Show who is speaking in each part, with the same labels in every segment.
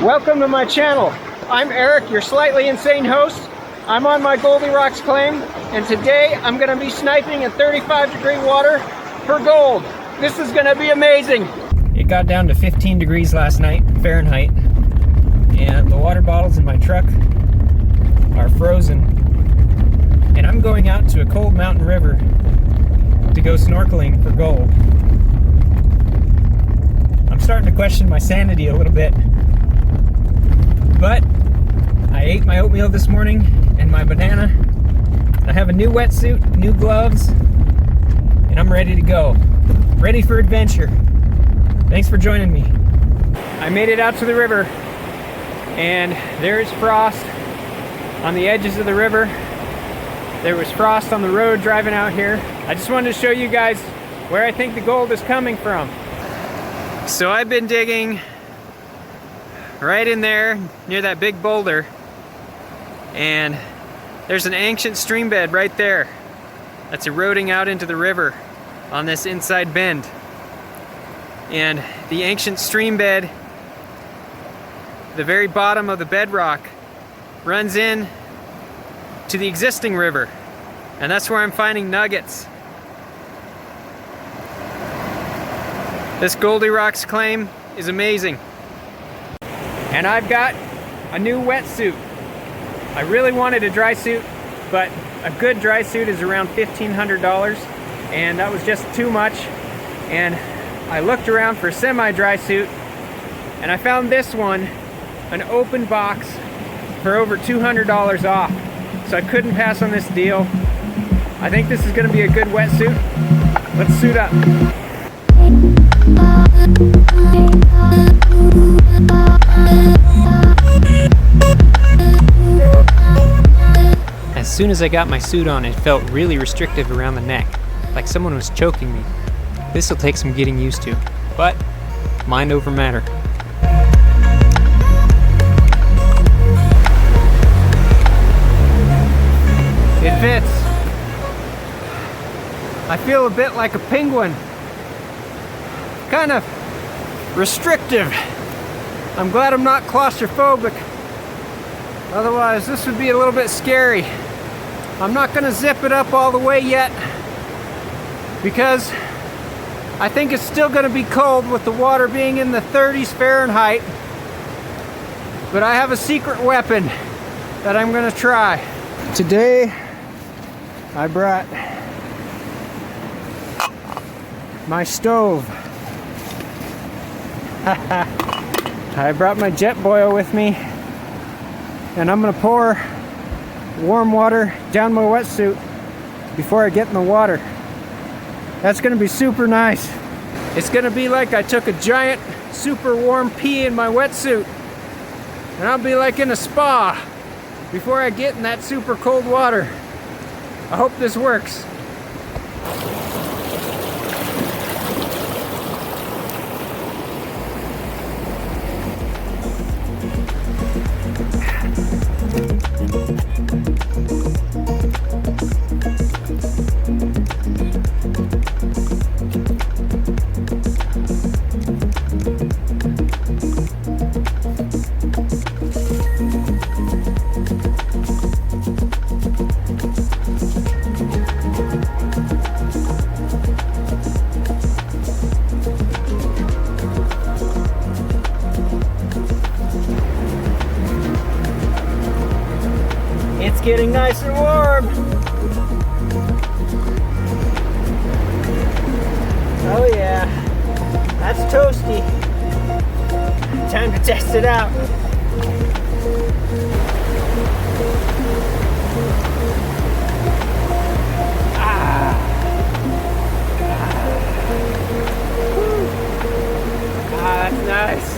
Speaker 1: Welcome to my channel. I'm Eric, your slightly insane host. I'm on my Goldilocks claim, and today I'm going to be sniping in 35-degree water for gold. This is going to be amazing. It got down to 15 degrees last night, Fahrenheit, and the water bottles in my truck are frozen. And I'm going out to a cold mountain river to go snorkeling for gold. I'm starting to question my sanity a little bit. But I ate my oatmeal this morning and my banana. I have a new wetsuit, new gloves, and I'm ready to go. Ready for adventure. Thanks for joining me. I made it out to the river, and there's frost on the edges of the river. There was frost on the road driving out here. I just wanted to show you guys where I think the gold is coming from. So I've been digging right in there near that big boulder, and there's an ancient stream bed right there that's eroding out into the river on this inside bend. And the ancient stream bed, the very bottom of the bedrock, runs in to the existing river, and that's where I'm finding nuggets. This Goldilocks claim is amazing. And I've got a new wetsuit. I really wanted a dry suit, but a good dry suit is around $1,500, and that was just too much. And I looked around for a semi-dry suit, and I found this one, an open box, for over $200 off. So I couldn't pass on this deal. I think this is going to be a good wetsuit. Let's suit up. As soon as I got my suit on, it felt really restrictive around the neck, like someone was choking me. This will take some getting used to, but mind over matter. It fits. I feel a bit like a penguin. Kind of restrictive. I'm glad I'm not claustrophobic. Otherwise, this would be a little bit scary. I'm not going to zip it up all the way yet because I think it's still going to be cold with the water being in the 30s Fahrenheit. But I have a secret weapon that I'm going to try. Today, I brought my stove. I brought my jet boil with me, and I'm gonna pour warm water down my wetsuit before I get in the water. That's gonna be super nice. It's gonna be like I took a giant super warm pee in my wetsuit, and I'll be like in a spa before I get in that super cold water. I hope this works. It's getting nice and warm. Oh yeah, that's toasty. Time to test it out. That's nice.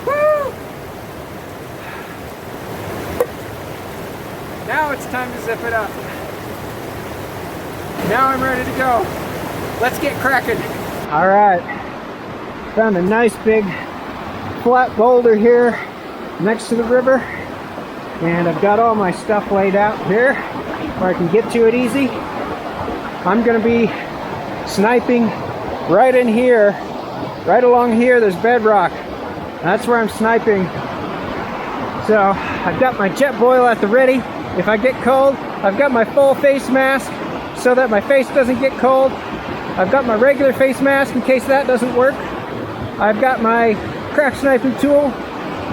Speaker 1: Woo! Now it's time to zip it up. Now I'm ready to go. Let's get cracking. All right, found a nice big flat boulder here next to the river, and I've got all my stuff laid out here. where I can get to it easy. I'm going to be sniping right in here. Right along here, there's bedrock. That's where I'm sniping. So I've got my jet boil at the ready. If I get cold, I've got my full face mask so that my face doesn't get cold. I've got my regular face mask in case that doesn't work. I've got my crack sniping tool.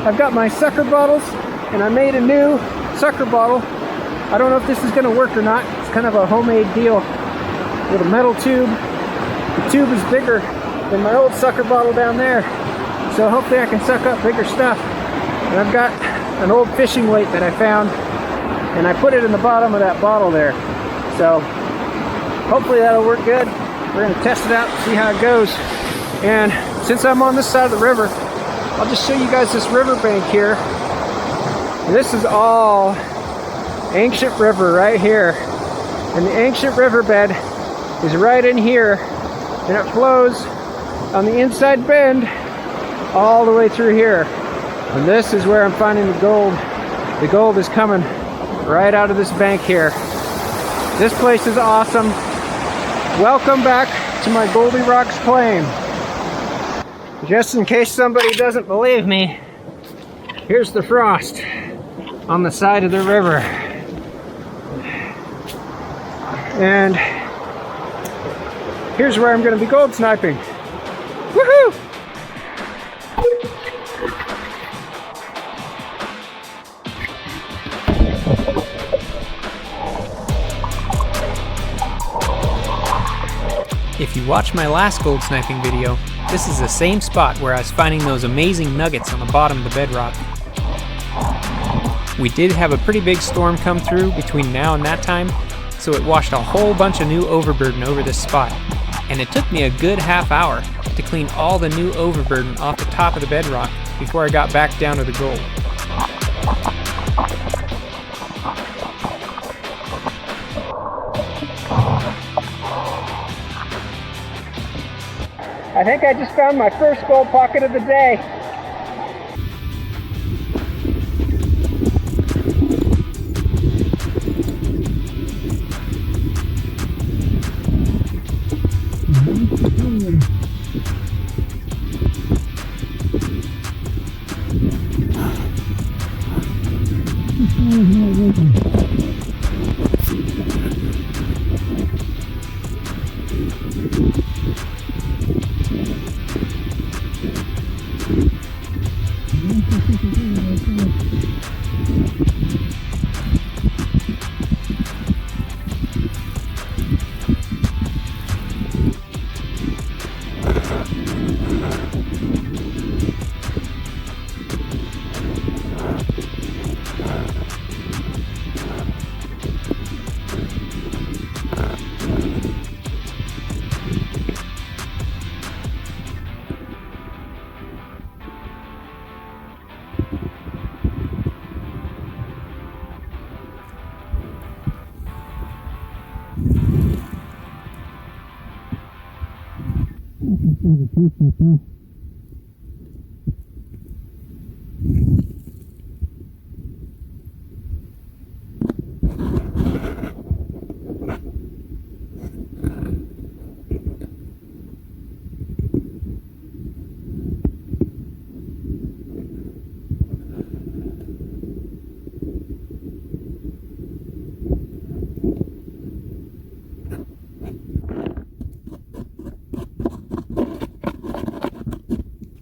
Speaker 1: I've got my sucker bottles, and I made a new sucker bottle. I don't know if this is going to work or not. It's kind of a homemade deal with a metal tube. The tube is bigger than my old sucker bottle down there, so hopefully I can suck up bigger stuff. And I've got an old fishing weight that I found, and I put it in the bottom of that bottle there. So hopefully that'll work good. We're going to test it out and see how it goes. And since I'm on this side of the river, I'll just show you guys this riverbank here. This is all ancient river right here. And the ancient riverbed is right in here. And it flows on the inside bend all the way through here. And this is where I'm finding the gold. The gold is coming right out of this bank here. This place is awesome. Welcome back to my Goldie Rocks claim. Just in case somebody doesn't believe me, here's the frost on the side of the river. And here's where I'm going to be gold sniping. Woohoo! If you watched my last gold sniping video, this is the same spot where I was finding those amazing nuggets on the bottom of the bedrock. We did have a pretty big storm come through between now and that time, so it washed a whole bunch of new overburden over this spot. And it took me a good half hour to clean all the new overburden off the top of the bedrock before I got back down to the gold. I think I just found my first gold pocket of the day.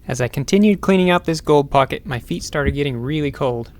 Speaker 1: As I continued cleaning out this gold pocket, my feet started getting really cold.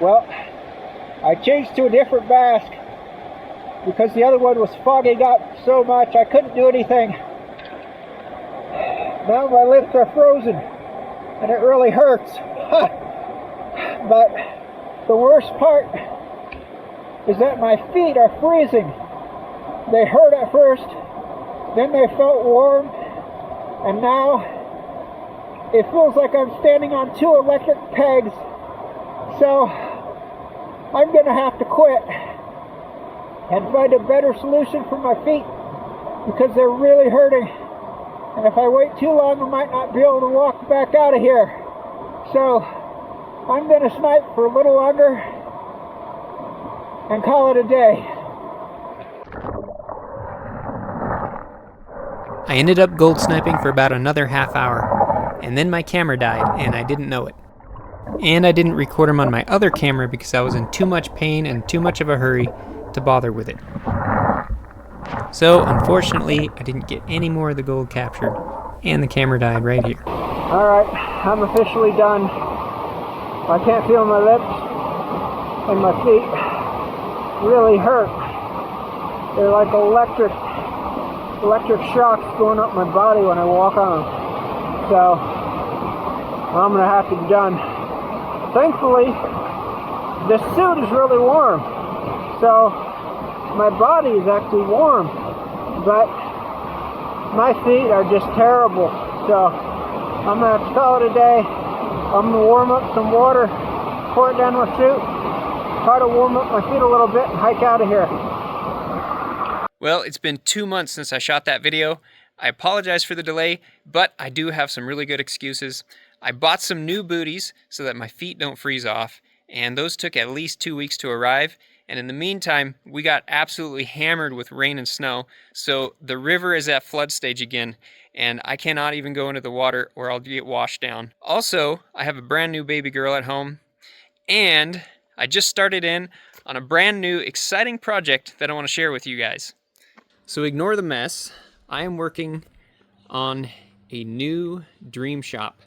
Speaker 1: Well, I changed to a different mask
Speaker 2: because the other one was fogging up so much I couldn't do anything. Now my lips are frozen and it really hurts. But the worst part is that my feet are freezing. They hurt at first, then they felt warm, and now it feels like I'm standing on 2 electric pegs. So I'm gonna have to quit and find a better solution for my feet because they're really hurting. And if I wait too long, I might not be able to walk back out of here. So I'm gonna snipe for a little longer and call it a day.
Speaker 1: I ended up gold sniping for about another half hour, and then my camera died, and I didn't know it. And I didn't record them on my other camera because I was in too much pain and too much of a hurry to bother with it. So, unfortunately, I didn't get any more of the gold captured, and the camera died right here.
Speaker 2: Alright, I'm officially done. I can't feel my lips, and my feet really hurt. They're like electric shocks going up my body when I walk on them. So I'm gonna have to be done. Thankfully, the suit is really warm, so my body is actually warm, but my feet are just terrible. So I'm gonna have to call it a day. I'm gonna warm up some water, pour it down my suit, try to warm up my feet a little bit, and hike out of here.
Speaker 1: Well, it's been 2 months since I shot that video. I apologize for the delay, but I do have some really good excuses. I bought some new booties so that my feet don't freeze off, and those took at least 2 weeks to arrive. And in the meantime, we got absolutely hammered with rain and snow, so the river is at flood stage again, and I cannot even go into the water or I'll get washed down. Also, I have a brand new baby girl at home, and I just started in on a brand new exciting project that I want to share with you guys. So ignore the mess. I am working on a new dream shop.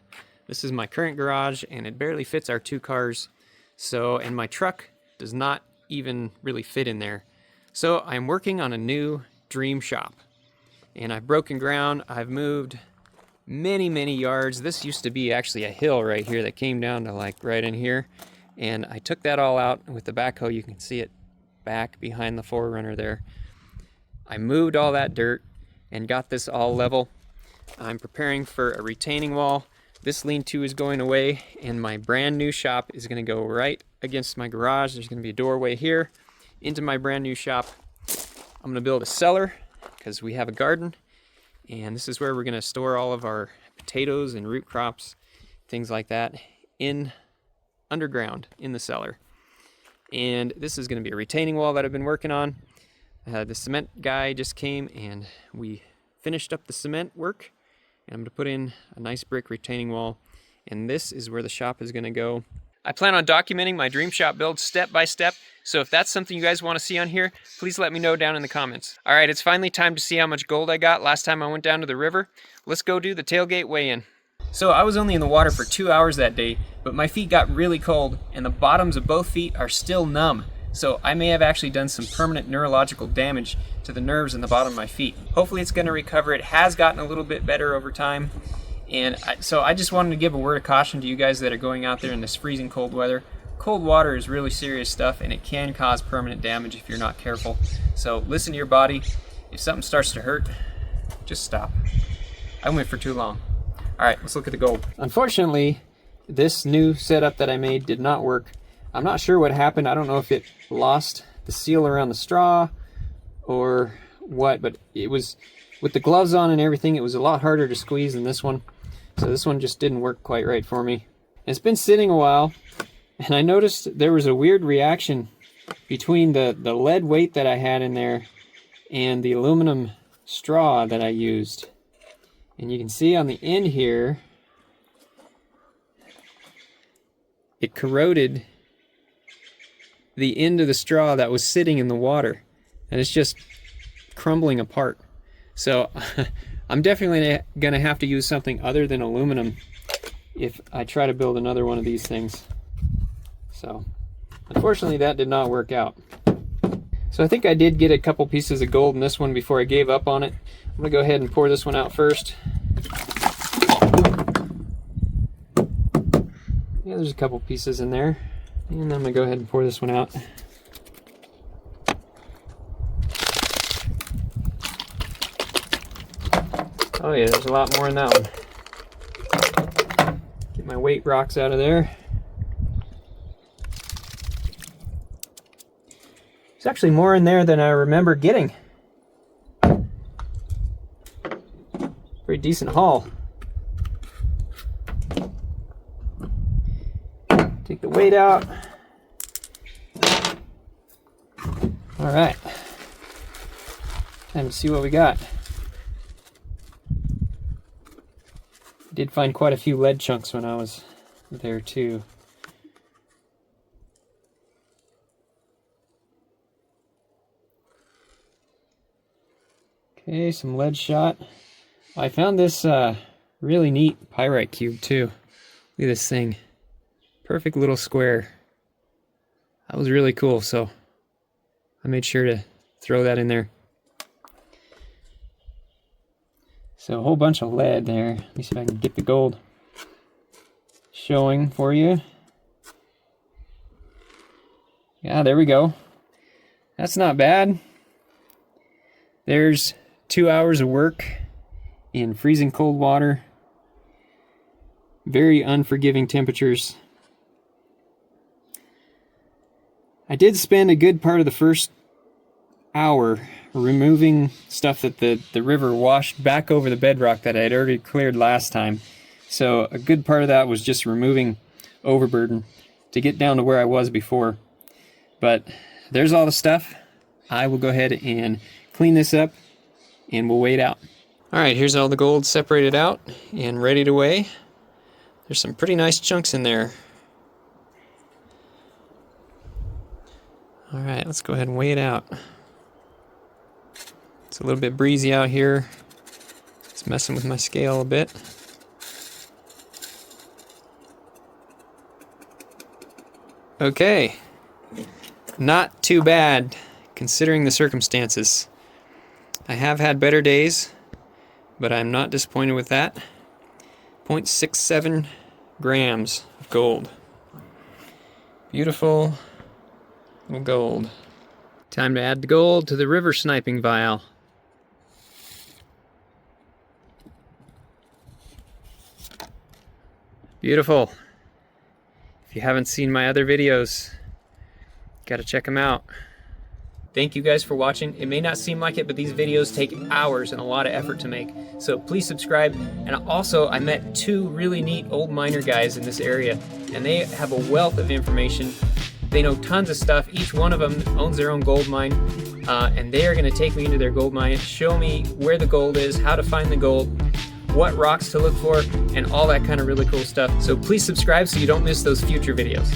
Speaker 1: This is my current garage, and it barely fits our 2 cars. And my truck does not even really fit in there. So I'm working on a new dream shop. And I've broken ground. I've moved many yards. This used to be actually a hill right here that came down to like right in here. And I took that all out with the backhoe. You can see it back behind the 4Runner there. I moved all that dirt and got this all level. I'm preparing for a retaining wall. This lean-to is going away, and my brand new shop is going to go right against my garage. There's going to be a doorway here into my brand new shop. I'm going to build a cellar because we have a garden, and this is where we're going to store all of our potatoes and root crops, things like that, underground in the cellar. And this is going to be a retaining wall that I've been working on. The cement guy just came and we finished up the cement work, and I'm going to put in a nice brick retaining wall, and this is where the shop is going to go. I plan on documenting my dream shop build step by step, so if that's something you guys want to see on here, please let me know down in the comments. Alright, it's finally time to see how much gold I got last time I went down to the river. Let's go do the tailgate weigh-in. So I was only in the water for 2 hours that day, but my feet got really cold, and the bottoms of both feet are still numb. So I may have actually done some permanent neurological damage to the nerves in the bottom of my feet. Hopefully it's going to recover. It has gotten a little bit better over time. And so I just wanted to give a word of caution to you guys that are going out there in this freezing cold weather. Cold water is really serious stuff, and it can cause permanent damage if you're not careful. So listen to your body. If something starts to hurt, just stop. I went for too long. All right, let's look at the gold. Unfortunately, this new setup that I made did not work. I'm not sure what happened. I don't know if it lost the seal around the straw or what, but it was, with the gloves on and everything, it was a lot harder to squeeze than this one. So this one just didn't work quite right for me. It's been sitting a while, and I noticed there was a weird reaction between the lead weight that I had in there and the aluminum straw that I used. And you can see on the end here, it corroded the end of the straw that was sitting in the water, and it's just crumbling apart. So I'm definitely gonna have to use something other than aluminum if I try to build another one of these things. So unfortunately that did not work out. So I think I did get a couple pieces of gold in this one before I gave up on it. I'm gonna go ahead and pour this one out first. Yeah, there's a couple pieces in there. And then I'm gonna go ahead and pour this one out. Oh yeah, there's a lot more in that one. Get my weight rocks out of there. There's actually more in there than I remember getting. Pretty decent haul. Take the weight out. All right. Time to see what we got. Did find quite a few lead chunks when I was there too. Okay, some lead shot. I found this really neat pyrite cube too. Look at this thing. Perfect little square. That was really cool, so I made sure to throw that in there. So a whole bunch of lead there. Let me see if I can get the gold showing for you. Yeah, there we go. That's not bad. There's 2 hours of work in freezing cold water. Very unforgiving temperatures. I did spend a good part of the first hour removing stuff that the river washed back over the bedrock that I had already cleared last time. So a good part of that was just removing overburden to get down to where I was before. But there's all the stuff. I will go ahead and clean this up and we'll weigh it out. All right, here's all the gold separated out and ready to weigh. There's some pretty nice chunks in there. All right, let's go ahead and weigh it out. It's a little bit breezy out here. It's messing with my scale a bit. Okay, not too bad considering the circumstances. I have had better days, but I'm not disappointed with that. 0.67 grams of gold. Beautiful gold. Time to add the gold to the river sniping vial. Beautiful. If you haven't seen my other videos, gotta check them out. Thank you guys for watching. It may not seem like it, but these videos take hours and a lot of effort to make. So please subscribe. And also, I met 2 really neat old miner guys in this area, and they have a wealth of information. They know tons of stuff. Each one of them owns their own gold mine, and they are gonna take me into their gold mine, show me where the gold is, how to find the gold, what rocks to look for, and all that kind of really cool stuff. So please subscribe so you don't miss those future videos.